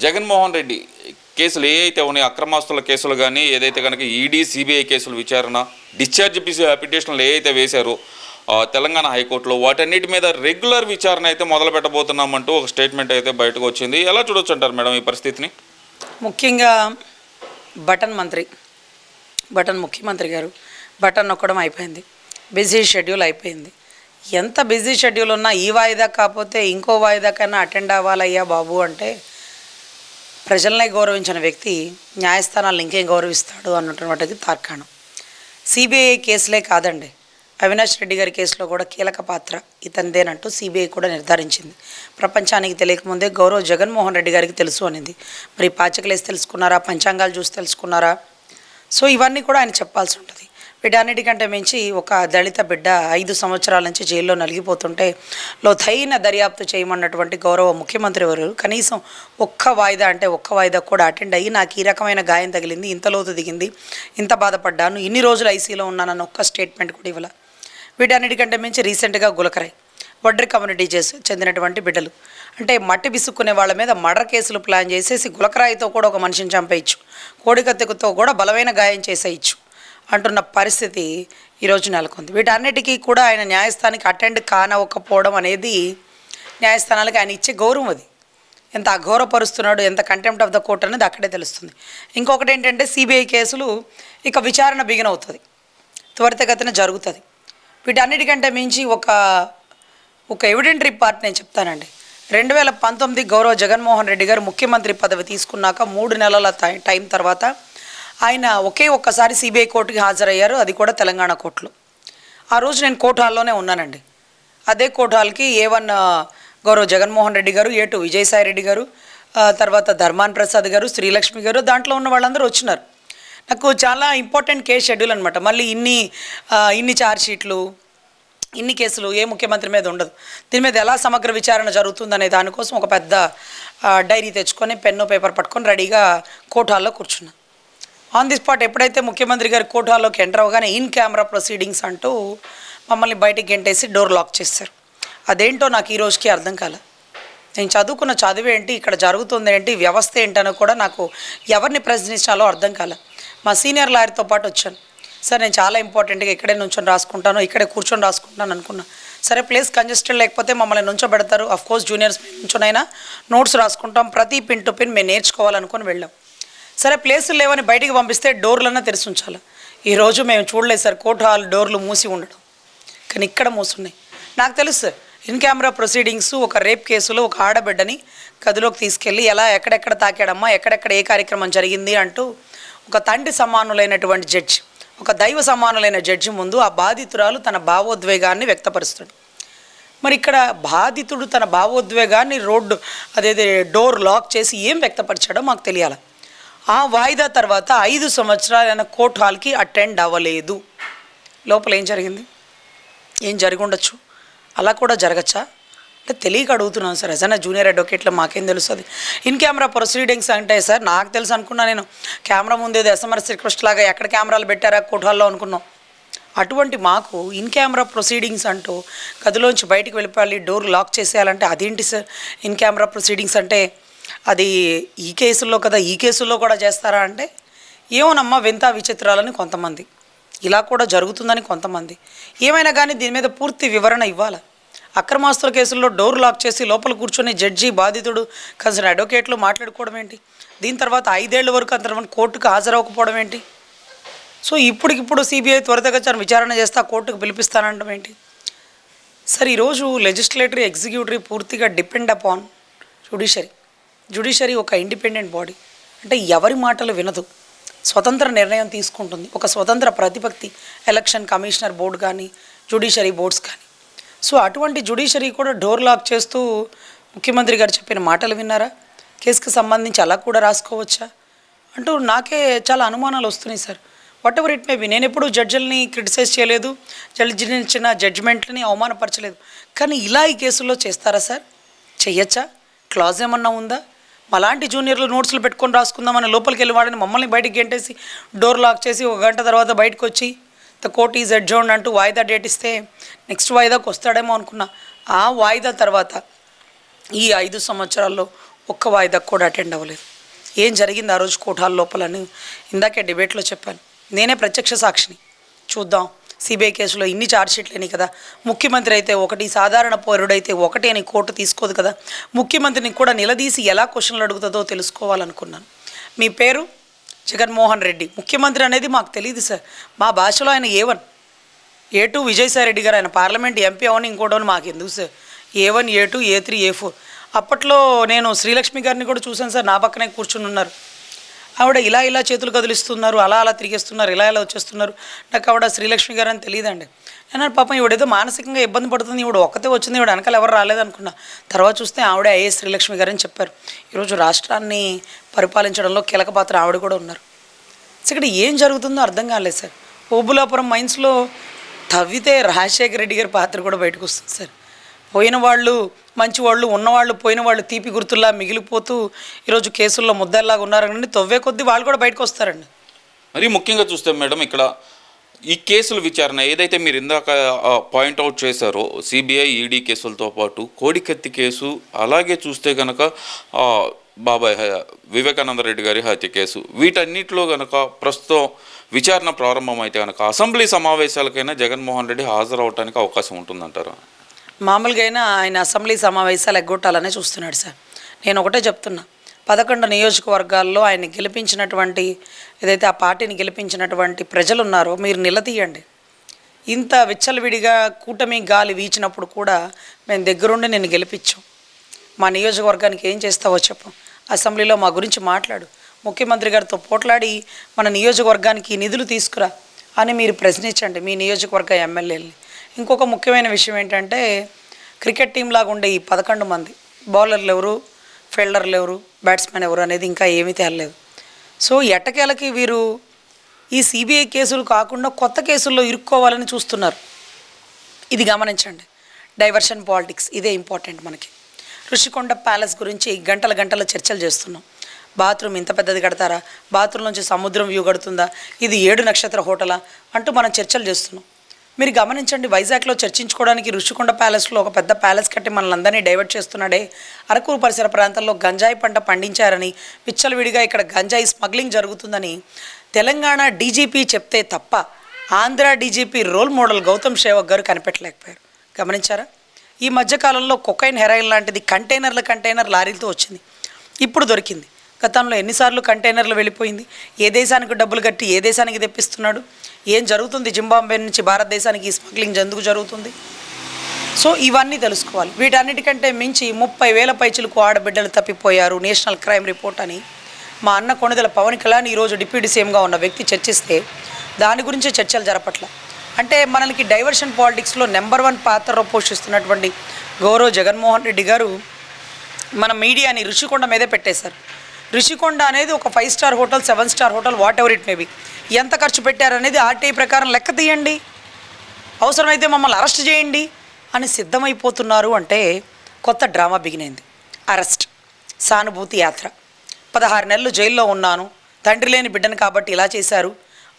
జగన్మోహన్ రెడ్డి కేసులు ఏవైతే ఉన్నాయో అక్రమాస్తుల కేసులు కానీ ఏదైతే కనుక ఈడీ సిబిఐ కేసులు విచారణ డిశ్చార్జ్ పిటిషన్లు ఏవైతే వేశారో తెలంగాణ హైకోర్టులో వాటన్నిటి మీద రెగ్యులర్ విచారణ అయితే మొదలు పెట్టబోతున్నామంటూ ఒక స్టేట్మెంట్ అయితే బయటకు వచ్చింది. ఎలా చూడొచ్చు అంటారు మేడం ఈ పరిస్థితిని? ముఖ్యంగా బటన్ ముఖ్యమంత్రి గారు బటన్ నొక్కడం అయిపోయింది. బిజీ షెడ్యూల్ అయిపోయింది. ఎంత బిజీ షెడ్యూల్ ఉన్నా ఈ వాయిదా కాకపోతే ఇంకో వాయిదా కన్నా అటెండ్ అవ్వాలయ్యా బాబు అంటే ప్రజలనే గౌరవించిన వ్యక్తి న్యాయస్థానాలను ఇంకేం గౌరవిస్తాడు అన్నటువంటిది తార్కాణం. సిబిఐ కేసులే కాదండి, అవినాష్ రెడ్డి గారి కేసులో కూడా కీలక పాత్ర ఇతనిదేనంటూ సిబిఐ కూడా నిర్ధారించింది. ప్రపంచానికి తెలియకముందే గౌరవ జగన్మోహన్ రెడ్డి గారికి తెలుసు అనింది. మరి పాచికలేసి తెలుసుకున్నారా, పంచాంగాలు చూసి తెలుసుకున్నారా? సో ఇవన్నీ కూడా ఆయన చెప్పాల్సి ఉంటుంది. వీటన్నిటికంటే మించి ఒక దళిత బిడ్డ 5 సంవత్సరాల నుంచి జైల్లో నలిగిపోతుంటే లోతైన దర్యాప్తు చేయమన్నటువంటి గౌరవ ముఖ్యమంత్రి వారు కనీసం ఒక్క వాయిదా కూడా అటెండ్ అయ్యి నాకు ఈ రకమైన గాయం తగిలింది, ఇంత లోతు దిగింది, ఇంత బాధపడ్డాను, ఇన్ని రోజులు ఐసీలో ఉన్నానన్న ఒక్క స్టేట్మెంట్ కూడా ఇవ్వాల. వీటన్నిటికంటే మించి రీసెంట్గా గులకరాయ్ వడ్రి కమ్యూనిటీ చెందినటువంటి బిడ్డలు అంటే మట్టి బిసుక్కునే వాళ్ళ మీద మర్డర్ కేసులు ప్లాన్ చేసేసి గులకరాయితో కూడా ఒక మనిషిని చంపేయచ్చు, కోడికత్తెతో కూడా బలమైన గాయం చేసేయచ్చు అంటున్న పరిస్థితి ఈరోజు నెలకొంది. వీటన్నిటికీ కూడా ఆయన న్యాయస్థానానికి అటెండ్ కానవకపోవడం అనేది న్యాయస్థానాలకు ఆయన ఇచ్చే గౌరవం. అది ఎంత అఘోరపరుస్తున్నాడు, ఎంత కంటెంప్ట్ ఆఫ్ ద కోర్ట్ అనేది అక్కడే తెలుస్తుంది. ఇంకొకటి ఏంటంటే సిబిఐ కేసులు ఇక విచారణ బిగిన్ అవుతుంది, త్వరితగతిన జరుగుతుంది. వీటన్నిటికంటే మించి ఒక ఎవిడెంటరీ పార్ట్ నేను చెప్తానండి. 2019 గౌరవ జగన్మోహన్ రెడ్డి గారు ముఖ్యమంత్రి పదవి తీసుకున్నాక 3 నెలల టైం తర్వాత ఆయన ఒక్కసారి సిబిఐ కోర్టుకి హాజరయ్యారు, అది కూడా తెలంగాణ కోర్టులో. ఆ రోజు నేను కోర్టు హాల్లోనే ఉన్నానండి. అదే కోర్టు హాల్కి A1 గౌరవ జగన్మోహన్ రెడ్డి గారు, A2 విజయసాయి రెడ్డి గారు, తర్వాత ధర్మాన్ ప్రసాద్ గారు, శ్రీలక్ష్మి గారు, దాంట్లో ఉన్న వాళ్ళందరూ వచ్చినారు. నాకు చాలా ఇంపార్టెంట్ కేసు షెడ్యూల్ అనమాట. మళ్ళీ ఇన్ని ఛార్జ్ షీట్లు, ఇన్ని కేసులు ఏ ముఖ్యమంత్రి మీద ఉండదు. దీని మీద ఎలా సమగ్ర విచారణ జరుగుతుందనే దానికోసం ఒక పెద్ద డైరీ తెచ్చుకొని పెన్ను పేపర్ పట్టుకొని రెడీగా కోర్టు హాల్లో కూర్చున్నా. ఆన్ ది స్పాట్ ఎప్పుడైతే ముఖ్యమంత్రి గారి కోర్టు హాల్లోకి ఎంటర్ అవ్వగానే ఇన్ కెమెరా ప్రొసీడింగ్స్ అంటూ మమ్మల్ని బయటికి గెంటేసి డోర్ లాక్ చేశారు. అదేంటో నాకు ఈ రోజుకి అర్థం కాలే. నేను చదువుకున్న చదువేంటి, ఇక్కడ జరుగుతుంది ఏంటి, వ్యవస్థ ఏంటనో కూడా నాకు ఎవరిని ప్రశ్నించాలో అర్థం కాలే. మా సీనియర్ లాయర్తో పాటు వచ్చాను. సార్ నేను చాలా ఇంపార్టెంట్గా ఇక్కడే నుంచొని రాసుకుంటాను, ఇక్కడే కూర్చొని రాసుకుంటాను అనుకున్నా. సరే ప్లేస్ కంజెస్టెడ్ లేకపోతే మమ్మల్ని నుంచోబెడతారు, అఫ్కోర్స్ జూనియర్స్ నుంచొనైనా నోట్స్ రాసుకుంటాం, ప్రతి పిన్ టు పిన్ మేము నేర్చుకోవాలనుకొని వెళ్ళాం. సరే ప్లేసులు లేవని బయటికి పంపిస్తే డోర్లన్నా తెరిచి ఉంచాలి. ఈరోజు మేము చూడలేదు సార్ కోర్టు హాల్ డోర్లు మూసి ఉండడం, కానీ ఇక్కడ మూసున్నాయి. నాకు తెలుసు సార్ ఇన్ కెమెరా ప్రొసీడింగ్స్ ఒక రేప్ కేసులో ఒక ఆడబిడ్డని గదిలోకి తీసుకెళ్ళి ఎక్కడెక్కడ తాకాడమ్మా, ఎక్కడెక్కడ ఏ కార్యక్రమం జరిగింది అంటూ ఒక తండ్రి సమానులైనటువంటి జడ్జి, ఒక దైవ సమానులైన జడ్జి ముందు ఆ బాధితురాలు తన భావోద్వేగాన్ని వ్యక్తపరుస్తాడు. మరి ఇక్కడ బాధితుడు తన భావోద్వేగాన్ని డోర్ లాక్ చేసి ఏం వ్యక్తపరిచాడో మాకు తెలియాలి. ఆ వాయిదా తర్వాత 5 సంవత్సరాలైన కోర్టు హాల్కి అటెండ్ అవ్వలేదు. లోపల ఏం జరిగింది, ఏం జరిగి ఉండొచ్చు, అలా కూడా జరగచ్చా అంటే తెలియక అడుగుతున్నాను సార్. అసలు జూనియర్ అడ్వకేట్లో మాకేం తెలుస్తుంది. ఇన్ కెమెరా ప్రొసీడింగ్స్ అంటే సార్ నాకు తెలుసు అనుకున్నా నేను. కెమెరా ముందేదో ఎస్ఎంఆర్ఎస్ రిక్వెస్ట్ లాగా ఎక్కడ కెమెరాలు పెట్టారా కోర్టు హాల్లో అనుకున్నాం. అటువంటి మాకు ఇన్ కెమెరా ప్రొసీడింగ్స్ అంటూ గదిలోంచి బయటికి వెళ్ళిపోవాలి, డోర్ లాక్ చేసేయాలంటే అదేంటి సార్ ఇన్ కెమెరా ప్రొసీడింగ్స్ అంటే? అది ఈ కేసుల్లో కదా, ఈ కేసుల్లో కూడా చేస్తారా అంటే ఏమోనమ్మా వింత విచిత్రాలని కొంతమంది, ఇలా కూడా జరుగుతుందని కొంతమంది. ఏమైనా కానీ దీని మీద పూర్తి వివరణ ఇవ్వాలి. అక్రమాస్తుల కేసుల్లో డోర్ లాక్ చేసి లోపల కూర్చొని జడ్జి, బాధితుడు, కన్సర్న్ అడ్వకేట్లు మాట్లాడుకోవడం ఏంటి? దీని తర్వాత 5 ఏళ్ల వరకు అంత కోర్టుకు హాజరవ్వకపోవడం ఏంటి? సో ఇప్పటికిప్పుడు సిబిఐ త్వరితగతిన విచారణ చేస్తా కోర్టుకు పిలిపిస్తానంటాం ఏంటి? సార్ ఈరోజు లెజిస్లేటరీ, ఎగ్జిక్యూటివ్ పూర్తిగా డిపెండ్ అపాన్ జ్యుడిషరీ ఒక ఇండిపెండెంట్ బాడీ. అంటే ఎవరి మాటలు వినదు, స్వతంత్ర నిర్ణయం తీసుకుంటుంది. ఒక స్వతంత్ర ప్రతిపత్తి, ఎలక్షన్ కమిషనర్ బోర్డు కానీ, జ్యుడిషరీ బోర్డ్స్ కానీ. సో అటువంటి జ్యుడిషరీ కూడా డోర్ లాక్ చేస్తూ ముఖ్యమంత్రి గారు చెప్పిన మాటలు విన్నారా? కేసుకి సంబంధించి అలా కూడా రాసుకోవచ్చా అంటూ నాకే చాలా అనుమానాలు వస్తున్నాయి sir. What ever it may be, నేను ఎప్పుడూ జడ్జిల్ని క్రిటిసైజ్ చేయలేదు, జడ్జిని ఇచ్చిన జడ్జిమెంట్లని అవమానపరచలేదు. కానీ ఇలా ఈ కేసుల్లో చేస్తారా సార్? చెయ్యొచ్చా? క్లాజ్ ఏమన్నా ఉందా? అలాంటి జూనియర్లు నోట్స్లు పెట్టుకొని రాసుకుందామని లోపలికి వెళ్ళి వాడిని మమ్మల్ని బయటికి గెంటేసి డోర్ లాక్ చేసి 1 గంట తర్వాత బయటకు వచ్చి ద కోర్ట్ ఈజ్ అడ్జర్న్డ్ అంటూ వాయిదా డేట్ ఇస్తే నెక్స్ట్ వాయిదాకు వస్తాడేమో అనుకున్నా. ఆ వాయిదా తర్వాత ఈ 5 సంవత్సరాల్లో ఒక్క వాయిదాకు కూడా అటెండ్ అవ్వలేదు. ఏం జరిగింది ఆ రోజు కోటాల లోపలని ఇందాకే డిబేట్లో చెప్పాను. నేనే ప్రత్యక్ష సాక్షిని. చూద్దాం, సిబిఐ కేసులో ఇన్ని ఛార్జ్షీట్లేని కదా, ముఖ్యమంత్రి అయితే ఒకటి, సాధారణ పౌరుడైతే ఒకటి అని కోర్టు తీసుకోదు కదా, ముఖ్యమంత్రిని కూడా నిలదీసి ఎలా క్వశ్చన్లు అడుగుతుందో తెలుసుకోవాలనుకున్నాను. మీ పేరు జగన్మోహన్ రెడ్డి, ముఖ్యమంత్రి అనేది మాకు తెలియదు సార్. మా భాషలో ఆయన A1, A2 విజయసాయి రెడ్డి గారు, ఆయన పార్లమెంట్ ఎంపీ అవని ఇంకోటని మాకు ఎందుకు sir. A1, A2, A3, A4. అప్పట్లో నేను శ్రీలక్ష్మి గారిని కూడా చూశాను సార్, నా పక్కనే కూర్చుని ఉన్నారు. ఆవిడ ఇలా చేతులు కదిలిస్తున్నారు, అలా తిరిగేస్తున్నారు, ఇలా వచ్చేస్తున్నారు. నాకు ఆవిడ శ్రీలక్ష్మి గారు అని తెలియదండి. నేను పాపం ఈవిడేదో మానసికంగా ఇబ్బంది పడుతుంది, ఈవిడ ఒక్కతే వచ్చింది, ఈవిడ వెనకాల ఎవరు రాలేదనుకున్నా. తర్వాత చూస్తే ఆవిడే ఐఏఎస్ శ్రీలక్ష్మి గారు అని చెప్పారు. ఈరోజు రాష్ట్రాన్ని పరిపాలించడంలో కీలక పాత్ర ఆవిడ కూడా ఉన్నారు. ఇక్కడ ఏం జరుగుతుందో అర్థం కాలేదు సార్. ఓబులాపురం మైన్స్లో తవ్వితే రాజశేఖర రెడ్డి గారి పాత్ర కూడా బయటకు వస్తుంది సార్. పోయిన వాళ్ళు మంచివాళ్ళు, ఉన్నవాళ్ళు పోయిన వాళ్ళు తీపి గుర్తుల్లా మిగిలిపోతూ ఈరోజు కేసుల్లో ముద్దల్లాగా ఉన్నారని తవ్వే కొద్దీ వాళ్ళు కూడా బయటకు వస్తారండి. మరి ముఖ్యంగా చూస్తే మేడం, ఇక్కడ ఈ కేసుల విచారణ ఏదైతే మీరు ఇందాక పాయింట్అవుట్ చేశారో, సిబిఐ ఈడీ కేసులతో పాటు కోడికత్తి కేసు, అలాగే చూస్తే కనుక బాబాయ్ వివేకానంద రెడ్డి గారి హత్య కేసు, వీటన్నిటిలో కనుక ప్రస్తుతం విచారణ ప్రారంభమైతే కనుక అసెంబ్లీ సమావేశాలకైనా జగన్మోహన్ రెడ్డి హాజరవడానికి అవకాశం ఉంటుందంటారా? మామూలుగా అయినా ఆయన అసెంబ్లీ సమావేశాలు ఎగ్గొట్టాలనే చూస్తున్నాడు సార్. నేను ఒకటే చెప్తున్నా, 11 నియోజకవర్గాల్లో ఆయన గెలిపించినటువంటి, ఏదైతే ఆ పార్టీని గెలిపించినటువంటి ప్రజలు ఉన్నారో మీరు నిలదీయండి. ఇంత విచ్చలవిడిగా కూటమి గాలి వీచినప్పుడు కూడా మేము దగ్గరుండి నిన్ను గెలిపించాం. మా నియోజకవర్గానికి ఏం చేస్తావో చెప్పు, అసెంబ్లీలో మా గురించి మాట్లాడు, ముఖ్యమంత్రి గారితో పోట్లాడి మన నియోజకవర్గానికి నిధులు తీసుకురా అని మీరు ప్రశ్నించండి మీ నియోజకవర్గ ఎమ్మెల్యేలని. ఇంకొక ముఖ్యమైన విషయం ఏంటంటే, క్రికెట్ టీం లాగా ఉండే ఈ 11 మంది బౌలర్లు ఎవరు, ఫీల్డర్లు ఎవరు, బ్యాట్స్మెన్ ఎవరు అనేది ఇంకా ఏమీ తేలలేదు. సో ఎట్టకేలకి వీరు ఈ సిబిఐ కేసులు కాకుండా కొత్త కేసుల్లో ఇరుక్కోవాలని చూస్తున్నారు. ఇది గమనించండి. డైవర్షన్ పాలిటిక్స్ ఇదే ఇంపార్టెంట్ మనకి. ఋషికొండ ప్యాలెస్ గురించి గంటల చర్చలు చేస్తున్నాం. బాత్రూమ్ ఇంత పెద్దది కడతారా, బాత్రూమ్ నుంచి సముద్రం వ్యూ కడుతుందా, ఇది 7 నక్షత్ర హోటలా అంటూ మనం చర్చలు చేస్తున్నాం. మీరు గమనించండి, వైజాగ్లో చర్చించుకోవడానికి ఋషికొండ ప్యాలెస్లో ఒక పెద్ద ప్యాలెస్ కట్టి మనల్ని అందరినీ డైవర్ట్ చేస్తున్నాడే. అరకు పరిసర ప్రాంతాల్లో గంజాయి పంట పండించారని, విచ్చలవిడిగా ఇక్కడ గంజాయి స్మగ్లింగ్ జరుగుతుందని తెలంగాణ డీజీపీ చెప్తే తప్ప Andhra DGP role model Gautam Sevak గారు కనిపెట్టలేకపోయారు. గమనించారా? ఈ మధ్యకాలంలో కొకైన్, హెరాయిన్ లాంటిది కంటైనర్ లారీలతో వచ్చింది, ఇప్పుడు దొరికింది. గతంలో ఎన్నిసార్లు కంటైనర్లు వెళ్ళిపోయింది, ఏ దేశానికి డబ్బులు కట్టి ఏ దేశానికి తెప్పిస్తున్నాడు, ఏం జరుగుతుంది, జింబాబ్వే నుంచి భారతదేశానికి ఈ స్మగ్లింగ్ ఎందుకు జరుగుతుంది. సో ఇవన్నీ తెలుసుకోవాలి. వీటన్నిటికంటే మించి 30,000 పైచిలకు ఆడబిడ్డలు తప్పిపోయారు, నేషనల్ క్రైమ్ రిపోర్ట్ అని మా అన్న కొణిదెల పవన్ కళ్యాణ్ ఈరోజు డిప్యూటీ సీఎంగా ఉన్న వ్యక్తి చర్చిస్తే దాని గురించి చర్చలు జరపట్ల. అంటే మనకి డైవర్షన్ పాలిటిక్స్లో నెంబర్ 1 పాత్ర పోషిస్తున్నటువంటి గౌరవ జగన్మోహన్ రెడ్డి గారు మన మీడియాని ఋషికొండ మీదే పెట్టేశారు. ఋషికొండ అనేది ఒక 5 star hotel, 7 star hotel, what ever it maybe, ఎంత ఖర్చు పెట్టారనేది ఆర్టీఐ ప్రకారం లెక్క తీయండి, అవసరమైతే మమ్మల్ని అరెస్ట్ చేయండి అని సిద్ధమైపోతున్నారు. అంటే కొత్త డ్రామా బిగినైంది. అరెస్ట్, సానుభూతి యాత్ర, 16 నెలలు జైల్లో ఉన్నాను, తండ్రి లేని బిడ్డను కాబట్టి ఇలా చేశారు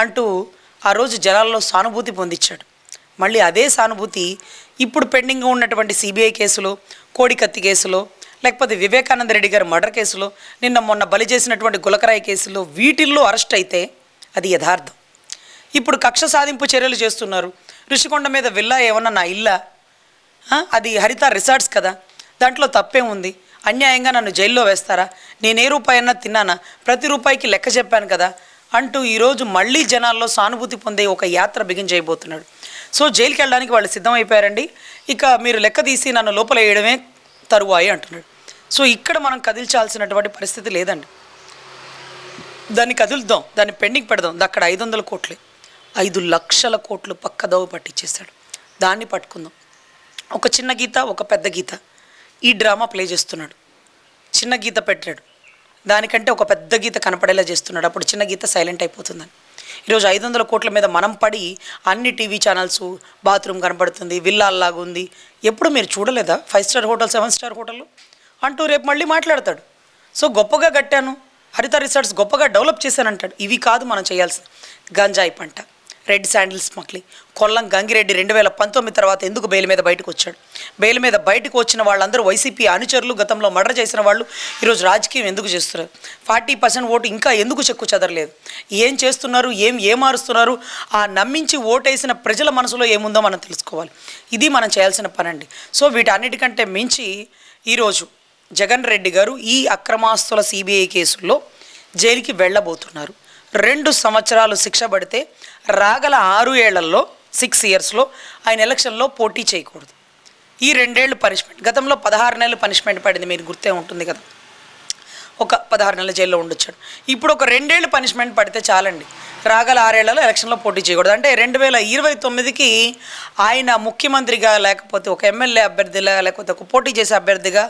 అంటూ ఆ రోజు జనాల్లో సానుభూతి పొందించాడు. మళ్ళీ అదే సానుభూతి ఇప్పుడు పెండింగ్గా ఉన్నటువంటి సిబిఐ కేసులో, కోడికత్తి కేసులో, లేకపోతే వివేకానంద రెడ్డి గారి మర్డర్ కేసులో, మొన్న బలి చేసినటువంటి గులకరాయి కేసులో, వీటిల్లో అరెస్ట్ అయితే అది యథార్థం. ఇప్పుడు కక్ష సాధింపు చర్యలు చేస్తున్నారు. ఋషికొండ మీద విల్లా ఏమన్నా నా ఇల్లా, అది హరిత రిసార్ట్స్ కదా, దాంట్లో తప్పే ఉంది, అన్యాయంగా నన్ను జైల్లో వేస్తారా, నేను ఏ రూపాయి అన్నా తిన్నానా, ప్రతి రూపాయికి లెక్క చెప్పాను కదా అంటూ ఈరోజు మళ్ళీ జనాల్లో సానుభూతి పొందే ఒక యాత్ర బిగిన్ చేయబోతున్నాడు. సో జైలుకి వెళ్ళడానికి వాళ్ళు సిద్ధమైపోయారండి, ఇక మీరు లెక్క తీసి నన్ను లోపల వేయడమే తరువాయి అంటున్నాడు. సో ఇక్కడ మనం కదిల్చాల్సినటువంటి పరిస్థితి లేదండి. దాన్ని కదులుద్దాం, దాన్ని పెండింగ్ పెడదాం. అక్కడ 500 కోట్లే, 5 లక్షల కోట్లు పక్కదోవ పట్టించేశాడు. దాన్ని పట్టుకుందాం. ఒక చిన్న గీత, ఒక పెద్ద గీత, ఈ డ్రామా ప్లే చేస్తున్నాడు. చిన్న గీత పెట్టాడు, దానికంటే ఒక పెద్ద గీత కనపడేలా చేస్తున్నాడు. అప్పుడు చిన్న గీత సైలెంట్ అయిపోతుందని. ఈరోజు 500 కోట్ల మీద మనం పడి అన్ని టీవీ ఛానల్స్ బాత్రూమ్ కనపడుతుంది, విల్లాల్లాగా ఉంది, ఎప్పుడు మీరు చూడలేదా 5 స్టార్ హోటల్, 7 స్టార్ హోటల్ అంటూ రేపు మళ్ళీ మాట్లాడతాడు. సో గొప్పగా కట్టాను, హరిత రిసార్ట్స్ గొప్పగా డెవలప్ చేశానంటాడు. ఇవి కాదు మనం చేయాల్సింది. గంజాయి పంట, red sandal smuggling. Kollam Gangireddy 2019 తర్వాత ఎందుకు బెయిల్ మీద బయటకు వచ్చాడు? బెయిల్ మీద బయటకు వచ్చిన వాళ్ళందరూ వైసీపీ అనుచరులు, గతంలో మర్డర్ చేసిన వాళ్ళు ఈరోజు రాజకీయం ఎందుకు చేస్తున్నారు? 40% ఓటు ఇంకా ఎందుకు చెక్కు చెదరలేదు? ఏం చేస్తున్నారు? ఏం మారుస్తున్నారు? ఆ నమ్మించి ఓటేసిన ప్రజల మనసులో ఏముందో మనం తెలుసుకోవాలి. ఇది మనం చేయాల్సిన పని అండి. సో వీటన్నిటికంటే మించి ఈరోజు జగన్ రెడ్డి గారు ఈ అక్రమాస్తుల సిబిఐ కేసుల్లో జైలుకి వెళ్ళబోతున్నారు. 2 సంవత్సరాలు శిక్ష పడితే రాగల 6 ఏళ్లలో 6 ఇయర్స్లో ఆయన ఎలక్షన్లో పోటీ చేయకూడదు. ఈ 2 ఏళ్ళు పనిష్మెంట్. గతంలో 16 నెలలు పనిష్మెంట్ పడింది, మీరు గుర్తే ఉంటుంది కదా. ఒక 16 నెలల జైల్లో ఉండొచ్చాడు. ఇప్పుడు ఒక 2 ఏళ్ళు పనిష్మెంట్ పడితే చాలండి, రాగల 6 ఏళ్లలో ఎలక్షన్లో పోటీ చేయకూడదు. అంటే 2029కి ఆయన ముఖ్యమంత్రిగా, లేకపోతే ఒక ఎమ్మెల్యే అభ్యర్థిగా, లేకపోతే ఒక పోటీ చేసే అభ్యర్థిగా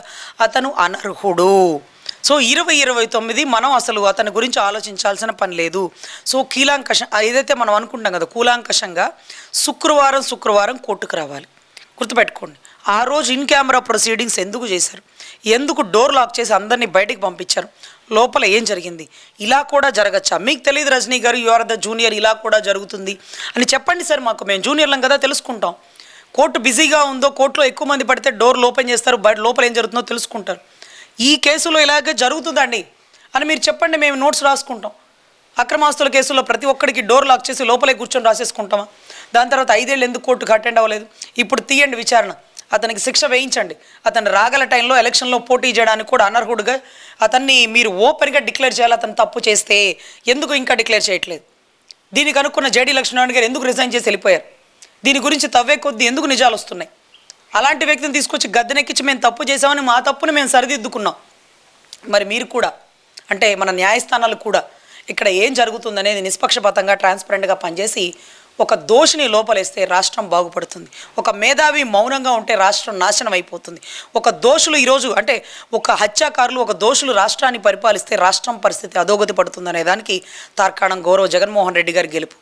అతను అనర్హుడు. సో 2029 మనం అసలు అతని గురించి ఆలోచించాల్సిన పని లేదు. సో ఏదైతే మనం అనుకుంటాం కదా, కూలాంకషంగా శుక్రవారం కోర్టుకు రావాలి. గుర్తుపెట్టుకోండి, ఆ రోజు ఇన్ కెమెరా ప్రొసీడింగ్స్ ఎందుకు చేశారు? ఎందుకు డోర్ లాక్ చేసి అందరినీ బయటికి పంపించారు? లోపల ఏం జరిగింది? ఇలా కూడా జరగచ్చా? మీకు తెలియదు రజనీ గారు, యు ఆర్ ద జూనియర్, ఇలా కూడా జరుగుతుంది అని చెప్పండి సార్ మాకు. మేము జూనియర్లం కదా, తెలుసుకుంటాం. కోర్టు బిజీగా ఉందో, కోర్టులో ఎక్కువ మంది పడితే డోర్లు ఓపెన్ చేస్తారు, బయట లోపల ఏం జరుగుతుందో తెలుసుకుంటారు. ఈ కేసులో ఇలాగే జరుగుతుందండి అని మీరు చెప్పండి, మేము నోట్స్ రాసుకుంటాం. అక్రమాస్తుల కేసుల్లో ప్రతి ఒక్కడికి డోర్ లాక్ చేసి లోపలే కూర్చొని రాసేసుకుంటామా? దాని తర్వాత 5 ఏళ్ళు ఎందుకు కోర్టుకు అటెండ్ అవ్వలేదు? ఇప్పుడు తీయండి విచారణ, అతనికి శిక్ష వేయించండి. అతను రాగల టైంలో ఎలక్షన్లో పోటీ చేయడానికి కూడా అనర్హుడుగా అతన్ని మీరు ఓపెన్గా డిక్లేర్ చేయాలి. అతను తప్పు చేస్తే ఎందుకు ఇంకా డిక్లేర్ చేయట్లేదు? దీనికి అనుకున్న జేడీ లక్ష్మీనారాయణ గారు ఎందుకు రిజైన్ చేసి వెళ్ళిపోయారు? దీని గురించి తవ్వే కొద్దీ ఎందుకు నిజాలు వస్తున్నాయి? అలాంటి వ్యక్తిని తీసుకొచ్చి గద్దెనెక్కించి మేము తప్పు చేసామని మా తప్పుని మేము సరిదిద్దుకున్నాం. మరి మీరు కూడా, అంటే మన న్యాయస్థానాలు కూడా ఇక్కడ ఏం జరుగుతుందనేది నిష్పక్షపాతంగా, ట్రాన్స్పరెంట్గా పనిచేసి ఒక దోషిని లోపలేస్తే రాష్ట్రం బాగుపడుతుంది. ఒక మేధావి మౌనంగా ఉంటే రాష్ట్రం నాశనం అయిపోతుంది. ఒక దోషులు ఈరోజు, అంటే ఒక హత్యాకారులు, ఒక దోషులు రాష్ట్రాన్ని పరిపాలిస్తే రాష్ట్రం పరిస్థితి అధోగతి పడుతుందనే దానికి తార్కాణం గౌరవ జగన్మోహన్ రెడ్డి గారి గెలుపు.